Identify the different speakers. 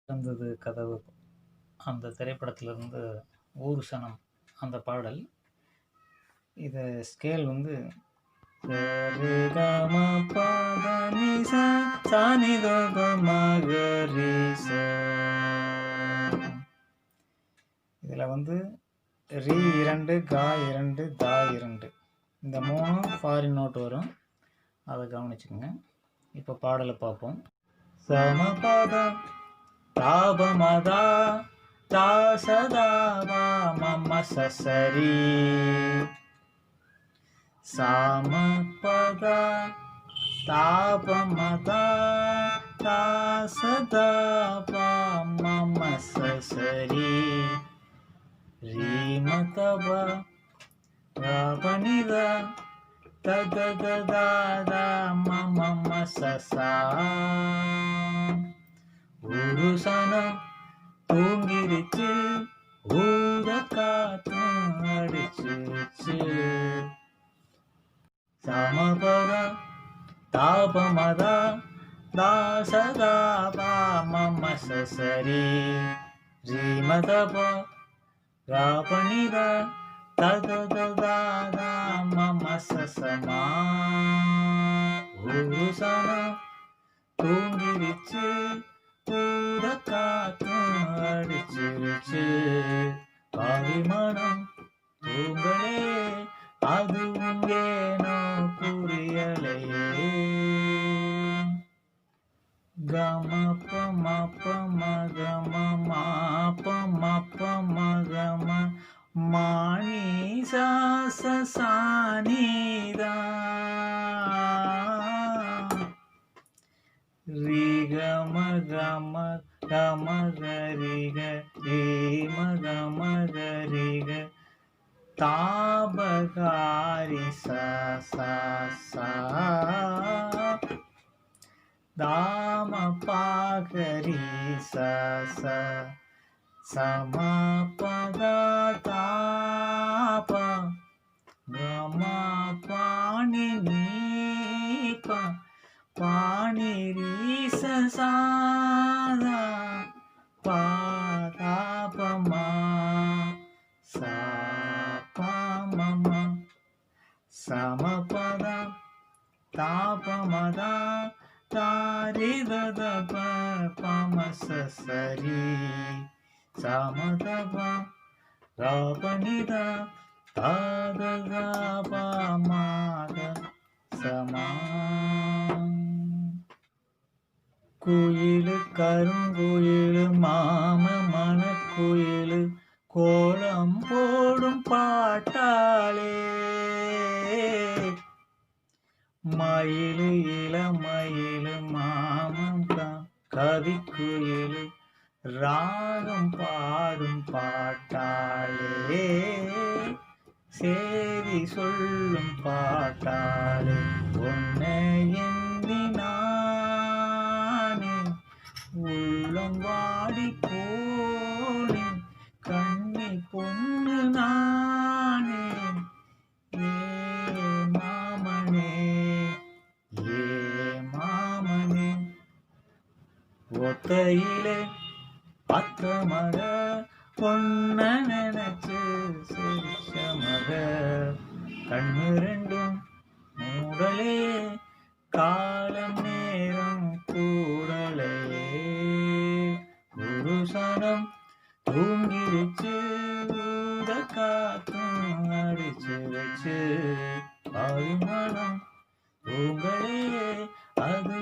Speaker 1: இருந்தது கதவு அந்த திரைப்படத்திலிருந்து ஊரு சனம் அந்த பாடல். இதை ஸ்கேல் வந்து இதில் வந்து ரீ 2 கா 2 தா 2 இந்த 3 ஃபாரின் நோட் வரும், அதை கவனிச்சுக்கோங்க. இப்போ பாடலை பார்ப்போம். சமபத தாபமதா தாசதாபா மம சசரி சாமபத தாபமதா தாசதாபா மம சசரி ரீமதப ராபனித ததததாதா மம சசா ஊரு சனம் தூங்கிருச்சு, ஊத காத்தும் அடிச்சிருச்சு. சமபத தாபமதா தாசதாபா மம சசரி ரீமதப ராபனித ததததாதா மம சசமா ஊரு சனம் தூங்கிருச்சு, ஊத காத்தும் அடிச்சிருச்சு. பாவிமனம் தூங்களே, அதுவும் ஏனோ புரியலையே. கமப மப மகம மாப மப மகம மாணி சாச சானிதா ரிகம கம கம கரிக ரீம கம கரிக தாபகாரி சா தாம பாகரி ச சமபத தாப கம பாணி நீப பாணிரி சாதா பாதாபமா சாபமம சமபத தாபமதா தாரிததப பமசசரி சமதப ராபனித தாதகாபமாத சமா. குயிலு கருங்குயிலு மாம மணக்குயிலு கோலம் போடும் பாட்டாளே, மயிலு இளமயிலு மாமம் கவிக்குயிலு ராகம் பாடும் பாட்டாளே, சேதி சொல்லும் பாட்டாளே. உன்னை எண்ணி நானே உள்ளம் வாடி போனேன், கண்ணி பொண்ணு நானே. ஏ மாமனே ஏ மாமனே ஒத்தையிலே பத்த மக பொண்ண நினைச்சு சிரிச்ச மக கண்ணு ரெண்டும் மூடலே, காலம் நேரம் கூடலே. ஊரு சனம் தூங்கிருச்சு, ஊத காத்தும் அடிச்சிருச்சு. பாவிமனம் தூங்களே, அது